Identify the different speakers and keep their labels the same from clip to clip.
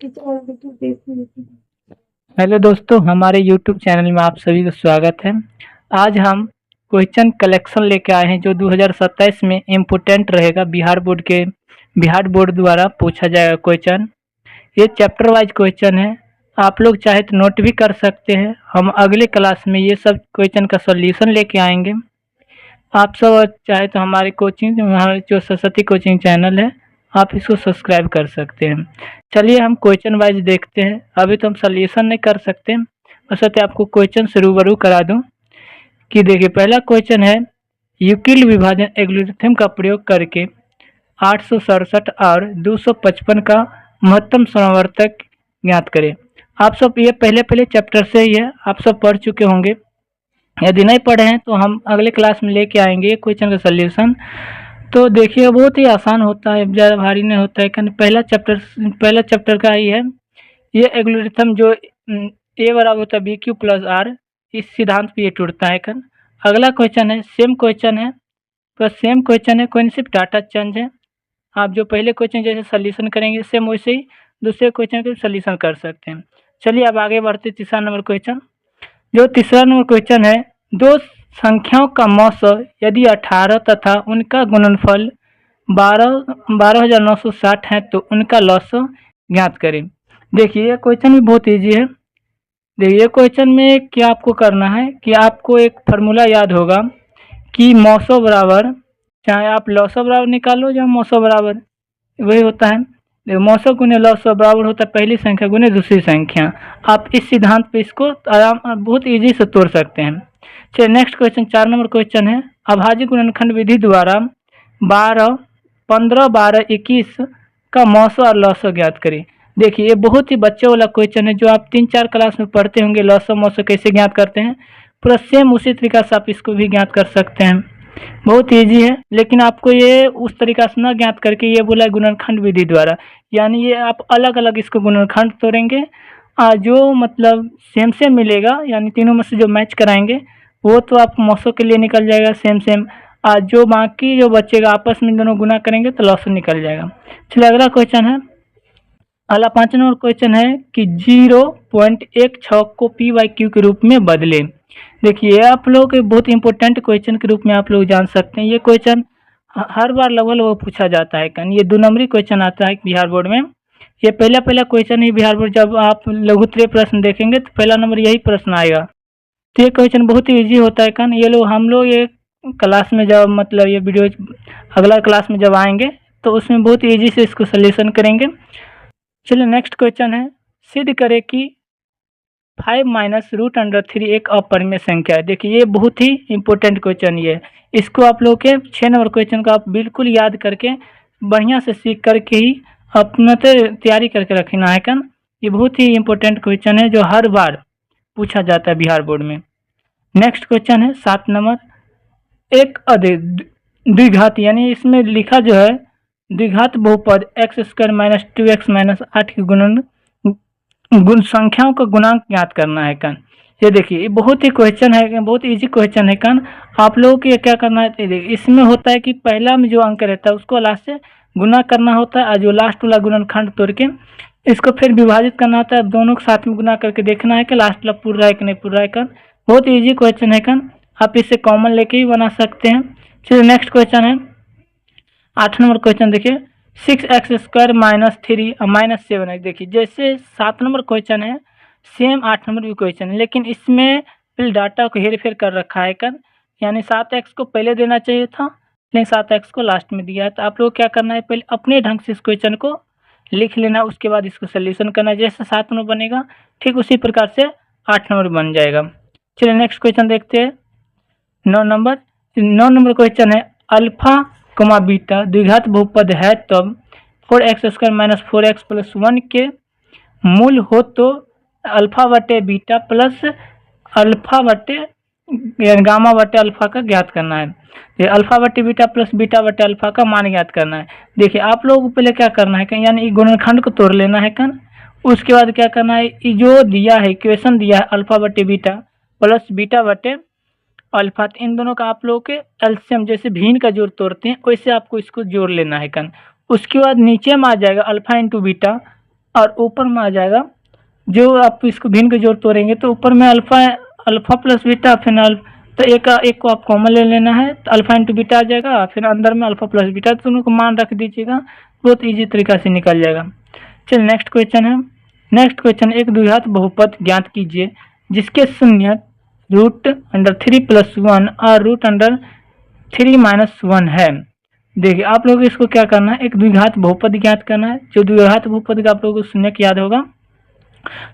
Speaker 1: Hello दोस्तों, हमारे YouTube channel में आप सभी का स्वागत है। आज हम क्वेश्चन कलेक्शन लेके आए हैं जो 2027 में इम्पोर्टेंट रहेगा। बिहार बोर्ड द्वारा पूछा जाएगा क्वेश्चन। ये चैप्टर वाइज क्वेश्चन है। आप लोग चाहे तो नोट भी कर सकते हैं। हम अगले क्लास में ये सब क्वेश्चन का सॉल्यूशन लेके आएंगे। आप सब चाहे तो हमारे जो सरस्वती कोचिंग चैनल है, आप इसको सब्सक्राइब कर सकते हैं। चलिए हम क्वेश्चन वाइज देखते हैं। अभी तो हम सॉल्यूशन नहीं कर सकते, वैसे आपको क्वेश्चन से रूबरू करा दूं कि देखिए, पहला क्वेश्चन है यूक्लिड विभाजन एल्गोरिथम का प्रयोग करके 867 और 255 का महत्तम समावर्तक ज्ञात करें। आप सब ये पहले चैप्टर से ही है, आप सब पढ़ चुके होंगे। यदि नहीं पढ़े हैं तो हम अगले क्लास में लेके आएंगे क्वेश्चन का सॉल्यूशन। तो देखिए, बहुत ही आसान होता है, ज़्यादा भारी नहीं होता है। पहला चैप्टर का ही है। ये एल्गोरिथम जो ए बराबर होता है बी क्यू प्लस आर, इस सिद्धांत पे ये टूटता है। अगला क्वेश्चन है, सेम क्वेश्चन है, कोई सिर्फ डाटा चेंज है। आप जो पहले क्वेश्चन जैसे सॉल्यूशन करेंगे सेम वैसे ही दूसरे क्वेश्चन का सॉल्यूशन कर सकते हैं। चलिए अब आगे बढ़ते तीसरा नंबर क्वेश्चन। जो तीसरा नंबर क्वेश्चन है, दो संख्याओं का मौसम यदि 18 तथा उनका गुणनफल 12,960 है तो उनका लॉस ज्ञात करें। देखिए, ये क्वेश्चन भी बहुत इजी है। देखिए, क्वेश्चन में क्या आपको करना है कि आपको एक फार्मूला याद होगा कि मौसो बराबर, चाहे आप लॉसो बराबर निकालो या मौसो बराबर, वही होता है। देखो, मौसो गुने लॉसो बराबर होता है पहली संख्या गुने दूसरी संख्या। आप इस सिद्धांत पे इसको बहुत इजी से तोड़ सकते हैं। चलिए नेक्स्ट क्वेश्चन, 4 नंबर क्वेश्चन है, अभाज्य गुणनखंड विधि द्वारा 15, 12, 21 का मौसो और लॉसो ज्ञात करें। देखिए, ये बहुत ही बच्चों वाला क्वेश्चन है जो आप 3-4 क्लास में पढ़ते होंगे। लॉसो मौसो कैसे ज्ञात करते हैं, पूरा सेम उसी तरीका से आप इसको भी ज्ञात कर सकते हैं। बहुत इजी है, लेकिन आपको ये उस तरीका से ना ज्ञात करके ये बोला गुणनखंड विधि द्वारा, यानी ये आप अलग अलग इसको गुणनखंड तोड़ेंगे। जो मतलब सेम मिलेगा, यानी तीनों में से जो मैच कराएंगे वो तो आप मौसों के लिए निकल जाएगा सेम। जो बाकी जो बचेगा आपस में दोनों गुना करेंगे तो लॉस निकल जाएगा। चलिए अगला क्वेश्चन है, अगला 5 नंबर क्वेश्चन है कि 0.16 को p/q के रूप में बदले। देखिए, आप लोग बहुत इंपॉर्टेंट क्वेश्चन के रूप में आप लोग जान सकते हैं। ये क्वेश्चन हर बार लगभग पूछा जाता है। ये 2 नंबरी क्वेश्चन आता है बिहार बोर्ड में। ये पहला क्वेश्चन ही बिहार बोर्ड, जब आप लघुत्तरीय प्रश्न देखेंगे तो पहला नंबर यही प्रश्न आएगा। तो ये क्वेश्चन बहुत ही ईजी होता है। ये लोग हम लोग ये क्लास में जब मतलब ये वीडियो अगला क्लास में जब आएंगे तो उसमें बहुत ईजी से इसको सॉल्यूशन करेंगे। चलिए नेक्स्ट क्वेश्चन है, सिद्ध करें कि 5 - एक अपरिमेय संख्या है। देखिए, ये बहुत ही इंपॉर्टेंट क्वेश्चन ये है। इसको आप लोग के 6 नंबर क्वेश्चन को आप बिल्कुल याद करके बढ़िया से सीख करके ही अपना तैयारी करके रखना है। ये बहुत ही इंपॉर्टेंट क्वेश्चन है जो हर बार पूछा जाता है बिहार बोर्ड में। नेक्स्ट क्वेश्चन है 7 नंबर, एक द्विघात, यानी इसमें लिखा जो है द्विघात बहुपद x² - 2x - 8 की गुण संख्याओं का गुणांक ज्ञात करना है। ये देखिए, ये बहुत ही क्वेश्चन है, बहुत इजी क्वेश्चन है। आप लोगों को ये क्या करना है, इसमें होता है कि पहला में जो अंक रहता है उसको लास्ट से गुना करना होता है, और जो लास्ट वाला गुणनखंड तोड़ के इसको फिर विभाजित करना होता है। दोनों के साथ में गुना करके देखना है कि लास्ट वाला पूरा है कि नहीं पूरा है। बहुत ईजी क्वेश्चन है। आप इसे कॉमन लेके भी बना सकते हैं। चलिए नेक्स्ट क्वेश्चन है 8 नंबर क्वेश्चन। देखिए, 6x² - 3 - 7x। देखिए, जैसे 7 नंबर क्वेश्चन है सेम 8 नंबर भी क्वेश्चन है, लेकिन इसमें फिर डाटा को हेर फेर कर रखा है। यानी 7x को पहले देना चाहिए था, लेकिन 7x को लास्ट में दिया है। तो आप लोग क्या करना है, पहले अपने ढंग से इस क्वेश्चन को लिख लेना, उसके बाद इसको सोल्यूशन करना। जैसे 7 नंबर बनेगा ठीक उसी प्रकार से 8 नंबर बन जाएगा। चलिए नेक्स्ट क्वेश्चन देखते हैं 9 नंबर क्वेश्चन है, अल्फा कमा बीटा द्विघात बहुपद है तब 4x² - 4x + 1 के मूल हो तो अल्फा बटे बीटा प्लस अल्फा बटे गामा बटे अल्फा का ज्ञात करना है। ये अल्फा बटे बीटा प्लस बीटा बटे अल्फा का मान ज्ञात करना है। देखिए, आप लोगों को पहले क्या करना है, यानी गुणनखंड को तोड़ लेना है। उसके बाद क्या करना है, जो दिया है इक्वेशन दिया है अल्फा बटे बीटा प्लस बीटा बटे अल्फा, इन दोनों का आप लोगों के एलसीएम, जैसे भिन्न का जोड़ तोड़ते हैं वैसे आपको इसको जोड़ लेना है। उसके बाद नीचे में आ जाएगा अल्फा इंटू बीटा और ऊपर में आ जाएगा जो आप इसको भिन्न के जोड़ तोड़ेंगे तो ऊपर में अल्फा प्लस बीटा, फिर तो एक को आप कॉमन ले लेना है तो अल्फा इंटू बीटा आ जाएगा, फिर अंदर में अल्फा प्लस बीटा, तो उनको मान रख दीजिएगा, बहुत इजी तरीका से निकल जाएगा। चलिए नेक्स्ट क्वेश्चन है। नेक्स्ट क्वेश्चन, एक द्विघात बहुपद ज्ञात कीजिए जिसके शून्य √3+1 और √3 - 1 है। देखिए आप लोग इसको क्या करना है, एक द्विघात बहुपद ज्ञात करना है। जो द्विघात बहुपद का आप लोगों को शून्य याद होगा,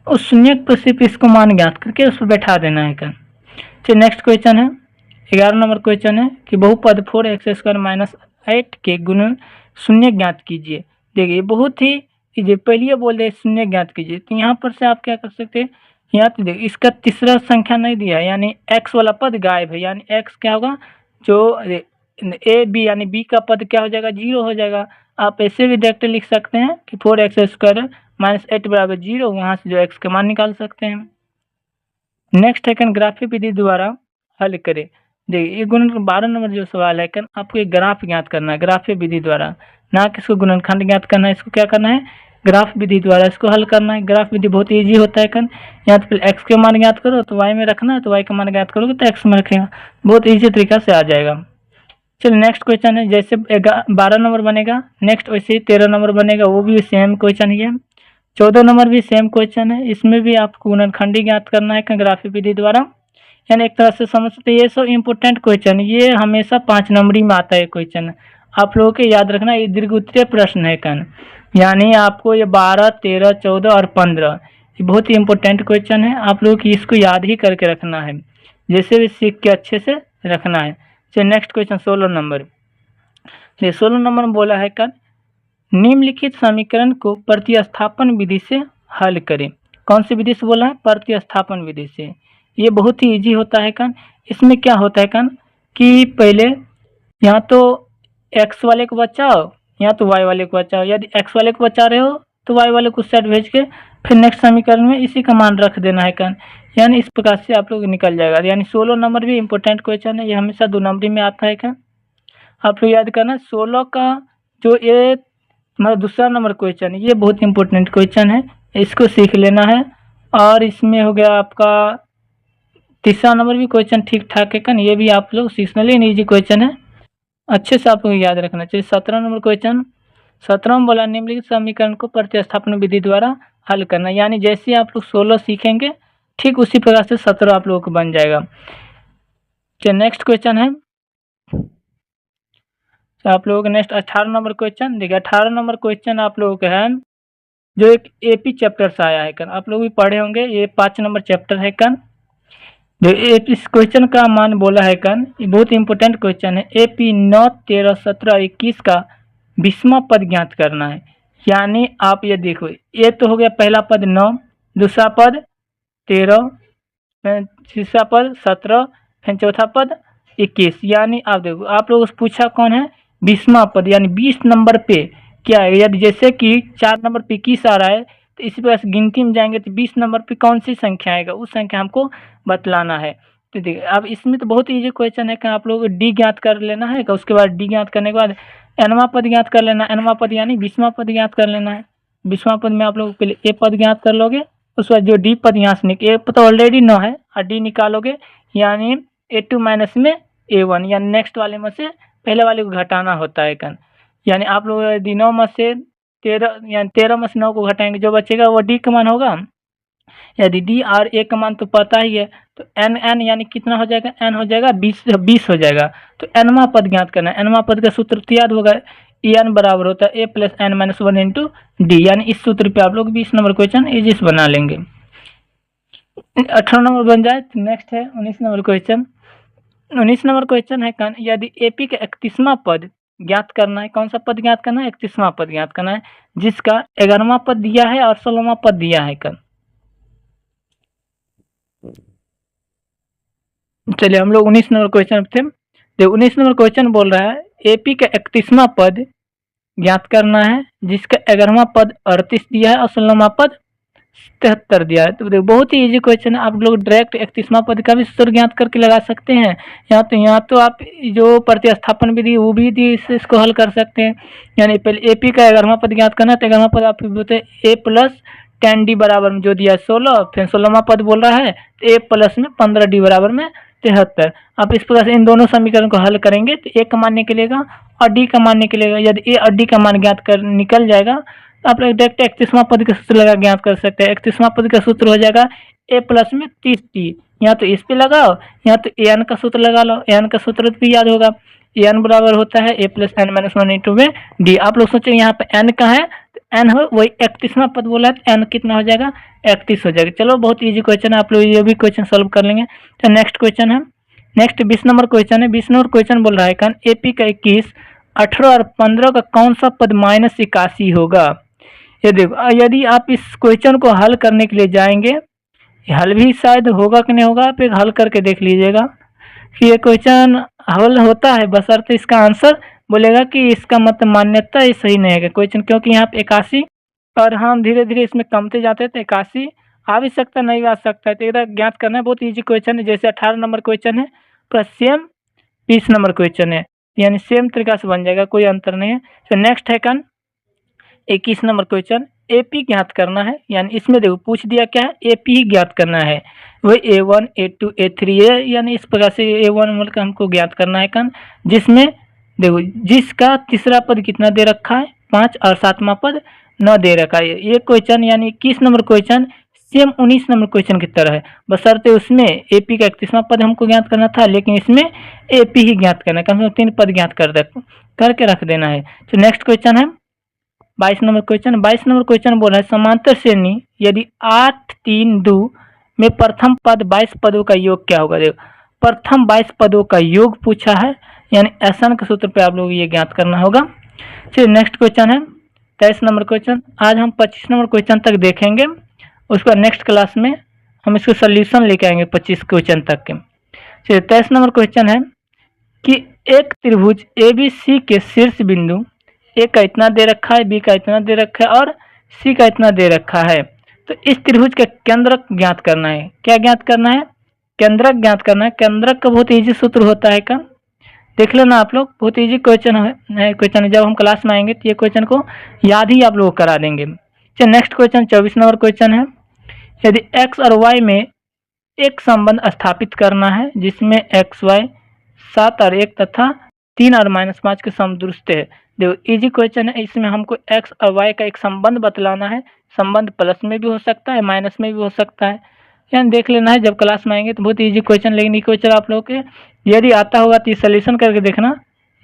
Speaker 1: उस शून्य पर सिर्फ इसको मान ज्ञात करके उस पर बैठा देना है। चलिए नेक्स्ट क्वेश्चन है, 11 नंबर क्वेश्चन है कि बहुपद 4x² - 8 के गुणन शून्य ज्ञात कीजिए। देखिए बहुत ही जो पहले बोल रहे शून्य ज्ञात कीजिए, तो यहाँ पर से आप क्या कर सकते हैं, यहाँ तो देखिए इसका तीसरा संख्या नहीं दिया है, यानी x वाला पद गायब है, यानी x क्या होगा, जो ए बी यानी बी का पद क्या हो जाएगा, 0 हो जाएगा। आप ऐसे भी डायरेक्ट लिख सकते हैं कि 4x² - 8 = 0, वहाँ से जो x का मान निकाल सकते हैं। नेक्स्ट है ग्राफीय विधि द्वारा हल करें। देखिए ये गुणन 12 नंबर जो सवाल है आपको एक ग्राफ ज्ञात करना है ग्राफीय विधि द्वारा, ना कि इसको गुणनखंड ज्ञात करना है। इसको क्या करना है, ग्राफ विधि द्वारा इसको हल करना है। ग्राफ विधि बहुत इजी होता है यहाँ तो पहले x के मान ज्ञात करो तो y में रखना है, तो y का मान ज्ञात करोगे तो x में रखेगा, बहुत इजी तरीका से आ जाएगा। चलिए नेक्स्ट क्वेश्चन है, जैसे 12 नंबर बनेगा नेक्स्ट वैसे ही 13 नंबर बनेगा, वो भी सेम क्वेश्चन ही है। 14 नंबर भी सेम क्वेश्चन है, इसमें भी आपको गुणनखंडी ज्ञात करना है ग्राफीय विधि द्वारा, यानी एक तरह से समझ सकते हैं। ये सब इम्पोर्टेंट क्वेश्चन, ये हमेशा 5 नंबरी में आता है क्वेश्चन, आप लोगों के याद रखना। ये दीर्घ उत्तरीय प्रश्न है यानी आपको ये 12, 13, 14 और 15 ये बहुत ही इम्पोर्टेंट क्वेश्चन है, आप लोगों की इसको याद ही करके रखना है, जैसे भी सीख के अच्छे से रखना है। चलिए नेक्स्ट क्वेश्चन 16 नंबर। 16 नंबर में बोला है निम्नलिखित समीकरण को प्रतिस्थापन विधि से हल करें। कौन सी विधि से बोला है, प्रतिस्थापन विधि से। ये बहुत ही इजी होता है इसमें क्या होता है कि पहले यहाँ तो x वाले को बचाओ, यहाँ तो y वाले को बचाओ। यदि x वाले को बचा रहे हो तो y वाले को उस साइड भेज के फिर नेक्स्ट समीकरण में इसी का मान रख देना है यानी इस प्रकार से आप लोग निकल जाएगा। यानी 16 नंबर भी इम्पोर्टेंट क्वेश्चन है, ये हमेशा 2 नंबरी में आता है आप लोग याद करना। 16 का जो ये मतलब दूसरा नंबर क्वेश्चन है, ये बहुत इंपॉर्टेंट क्वेश्चन है, इसको सीख लेना है। और इसमें हो गया आपका तीसरा नंबर भी क्वेश्चन ठीक ठाक है ये भी आप लोग सीखना, लेकिन इजी क्वेश्चन है, अच्छे से आप लोग याद रखना चाहिए। 17 नंबर क्वेश्चन, 17 में बोला निम्नलिखित समीकरण को प्रतिस्थापन विधि द्वारा हल करना, यानी जैसे आप लोग 16 सीखेंगे ठीक उसी प्रकार से 17 आप लोगों को बन जाएगा। चलिए नेक्स्ट क्वेश्चन है, तो आप लोगों का नेक्स्ट 18 नंबर क्वेश्चन। देखिए 18 नंबर क्वेश्चन आप लोगों का है जो एक एपी चैप्टर से आया है आप लोग भी पढ़े होंगे, ये 5 नंबर चैप्टर है जो इस क्वेश्चन का मान बोला है ये बहुत इंपॉर्टेंट क्वेश्चन है। एपी 9, 13, 17, 21 का 20वां पद ज्ञात करना है। यानी आप ये देखो, ये तो हो गया पहला पद 9, दूसरा पद 13, तीसरा पद 17, फिर चौथा पद 21। यानी आप देखो आप लोगों से पूछा कौन है 20वां पद, यानी 20 नंबर पे क्या है। यदि जैसे कि 4 नंबर पे 21 आ रहा है तो इसी प्रकार से गिनती में जाएंगे तो 20 नंबर पे कौन सी संख्या आएगा, उस संख्या हमको बतलाना है। तो देखिए अब इसमें तो बहुत इजी क्वेश्चन है आप लोग डी ज्ञात कर लेना है उसके बाद डी ज्ञात करने के बाद एनवां पद ज्ञात कर लेना। एनवां पद यानी 20वां पद ज्ञात कर लेना है। 20वां पद में आप लोग पहले ए पद ज्ञात कर लोगे, उसके बाद जो डी पद यहाँ से ए पद ऑलरेडी 9 है और डी निकालोगे, यानी A2 माइनस में A1, यानी नेक्स्ट वाले में से पहले वाले को घटाना होता है यानी आप लोग यदि 9 में से 13 यानी 13 में से 9 को घटाएंगे जो बचेगा वो डी का मान होगा। यदि डी और ए का मान तो पता ही है तो एन यानी कितना हो जाएगा, एन हो जाएगा 20 हो जाएगा। तो एनवां पद ज्ञात करना है। एनवां पद का सूत्र तो याद होगा, एन बराबर होता है a + n - 1 इंटू डी, यानी इस सूत्र पे आप लोग 20 नंबर क्वेश्चन इजी से बना लेंगे। 18 नंबर बन जाए तो नेक्स्ट है 19 नंबर क्वेश्चन। 19 नंबर क्वेश्चन है यदि एपी का 31वां पद ज्ञात करना है। कौन सा पद ज्ञात करना है, 31वां पद ज्ञात करना है जिसका 11वां पद दिया है और 16वां पद दिया है चलिए हम लोग 19 नंबर क्वेश्चन थे। देखो 19 नंबर क्वेश्चन बोल रहा है एपी का 31वां पद ज्ञात करना है जिसका 11वां पद 38 दिया है और 16वां पद 73 दिया है। तो देखो बहुत ही इजी क्वेश्चन है, आप लोग डायरेक्ट 31वां पद का भी सूत्र ज्ञात करके लगा सकते हैं। यहाँ तो आप जो प्रतिस्थापन विधि वो भी दी, इसको हल कर सकते हैं। यानी पहले AP का 11वां पद ज्ञात करना है, तो 11वां पद आप बोलते हैं A प्लस 10D बराबर में जो दिया है 16, फिर 16वां पद बोल रहा है तो A प्लस में 15D बराबर में 73। आप इस प्रकार से इन दोनों समीकरण को हल करेंगे तो A का मान निकलेगा और D का मान निकलेगा। यदि A और D का मान ज्ञात कर निकल जाएगा तो आप लोग डायरेक्ट 31वां पद का सूत्र लगा ज्ञात कर सकते हैं। 31वां पद का सूत्र हो जाएगा A प्लस में 30D। यहाँ तो इस पे लगाओ, यहाँ तो an का सूत्र लगा लो, an का सूत्र भी याद होगा, n बराबर होता है A plus n minus 1 into में D। आप लोग सोचो यहाँ पे n का है तो n हो, वही 31वां पद बोला है तो n कितना हो जाएगा 31 हो जाएगा। चलो बहुत इजी क्वेश्चन है, आप लोग ये भी क्वेश्चन सॉल्व कर लेंगे। तो नेक्स्ट क्वेश्चन है, नेक्स्ट 20 नंबर क्वेश्चन है। 20 नंबर क्वेश्चन बोल रहा है कारण AP का 21, 18 और 15 का कौन सा पद -81 होगा। ये देखो यदि आप इस क्वेश्चन को हल करने के लिए जाएंगे, हल भी शायद होगा कि नहीं होगा, आप एक हल करके देख लीजिएगा कि ये क्वेश्चन हल होता है, बशर्ते इसका आंसर बोलेगा कि इसका मतलब मान्यता ये सही नहीं है क्वेश्चन, क्योंकि यहाँ पे 81 और हम धीरे धीरे इसमें कमते जाते हैं तो 81 आ भी सकता नहीं आ सकता है। तो इधर ज्ञात करना है, बहुत ईजी क्वेश्चन है। जैसे 18 नंबर क्वेश्चन है प्लस सेम 20 नंबर क्वेश्चन है, यानी सेम तरीका से बन जाएगा, कोई अंतर नहीं है। तो नेक्स्ट है कन 21 नंबर क्वेश्चन AP ज्ञात करना है। यानी इसमें देखो पूछ दिया क्या है, AP ही ज्ञात करना है, वही A1 A2 A3 है। यानी इस प्रकार से A1 मूल का हमको ज्ञात करना है कन, जिसमें देखो जिसका तीसरा पद कितना दे रखा है 5 और 7वां पद न दे रखा है। ये क्वेश्चन यानी 21 number question same 19 number question की तरह है, बशर्ते उसमें AP का 31वां पद हमको ज्ञात करना था, लेकिन इसमें AP ही ज्ञात करना है, कम से कम 3 पद ज्ञात करके रख देना है। तो नेक्स्ट क्वेश्चन है 22 नंबर क्वेश्चन। 22 नंबर क्वेश्चन बोल रहा है समांतर श्रेणी यदि 8 3 2 में प्रथम पद 22 पदों का योग क्या होगा। देखो प्रथम 22 पदों का योग पूछा है, यानी एसन के सूत्र पे आप लोग ये ज्ञात करना होगा। चलिए नेक्स्ट क्वेश्चन है 23 नंबर क्वेश्चन। आज हम 25 नंबर क्वेश्चन तक देखेंगे, उसके बाद नेक्स्ट क्लास में हम इसको सोल्यूशन लेके आएंगे 25 क्वेश्चन तक के। चलिए 23 नंबर क्वेश्चन है कि एक त्रिभुज ABC के शीर्ष बिंदु A का इतना दे रखा है, B का इतना दे रखा है और C का इतना दे रखा है। तो इस त्रिभुज का केंद्रक ज्ञात करना है। क्या ज्ञात करना है, केंद्रक ज्ञात करना है। केंद्रक का बहुत इजी सूत्र होता है, का देख लेना आप लोग, बहुत इजी क्वेश्चन है। क्वेश्चन है जब हम क्लास में आएंगे तो ये क्वेश्चन को याद ही आप लोग करा देंगे। चलिए नेक्स्ट क्वेश्चन 24 नंबर क्वेश्चन है। यदि x और y में एक संबंध स्थापित करना है जिसमें x y 7 और 1 तथा 3 और -5 के समदुरुस्त है। देखो इजी क्वेश्चन है, इसमें हमको x और y का एक संबंध बतलाना है। संबंध प्लस में भी हो सकता है, माइनस में भी हो सकता है, यानी देख लेना है जब क्लास में आएंगे। तो बहुत इजी क्वेश्चन, लेकिन ये क्वेश्चन आप लोग के यदि आता होगा तो सोल्यूशन करके देखना,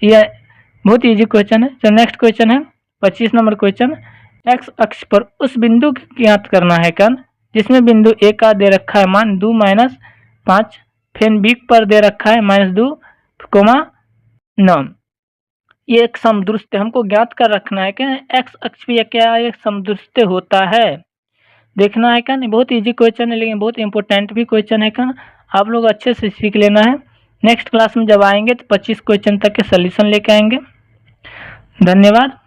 Speaker 1: यह बहुत इजी क्वेश्चन है। तो नेक्स्ट क्वेश्चन है 25 नंबर क्वेश्चन। एक्स अक्ष पर उस बिंदु की ज्ञात करना है कन जिसमें बिंदु A का दे रखा है मान 2 -5, फिर B पर दे रखा है -2, 9। ये एक समदुरुस्त हमको ज्ञात कर रखना है कि एक्स अक्ष पे क्या एक समदुरुस्त होता है, देखना है क्या। बहुत इजी क्वेश्चन है, लेकिन बहुत इंपॉर्टेंट भी क्वेश्चन है क्या, आप लोग अच्छे से सीख लेना है। नेक्स्ट क्लास में जब आएंगे तो 25 क्वेश्चन तक के सोल्यूशन लेके आएंगे। धन्यवाद।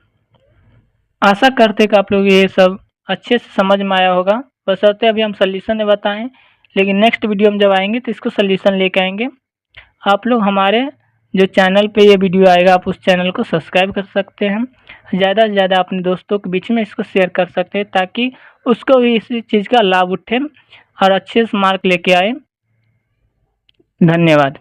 Speaker 1: आशा करते कि आप लोग ये सब अच्छे से समझ में आया होगा, बशर्ते अभी हम सोल्यूशन बताएं, लेकिन नेक्स्ट वीडियो में जब आएंगे तो इसको सोल्यूशन लेके आएंगे। आप लोग हमारे जो चैनल पे ये वीडियो आएगा आप उस चैनल को सब्सक्राइब कर सकते हैं, ज़्यादा से ज़्यादा अपने दोस्तों के बीच में इसको शेयर कर सकते हैं ताकि उसको भी इस चीज़ का लाभ उठे और अच्छे से मार्क लेके आए। धन्यवाद।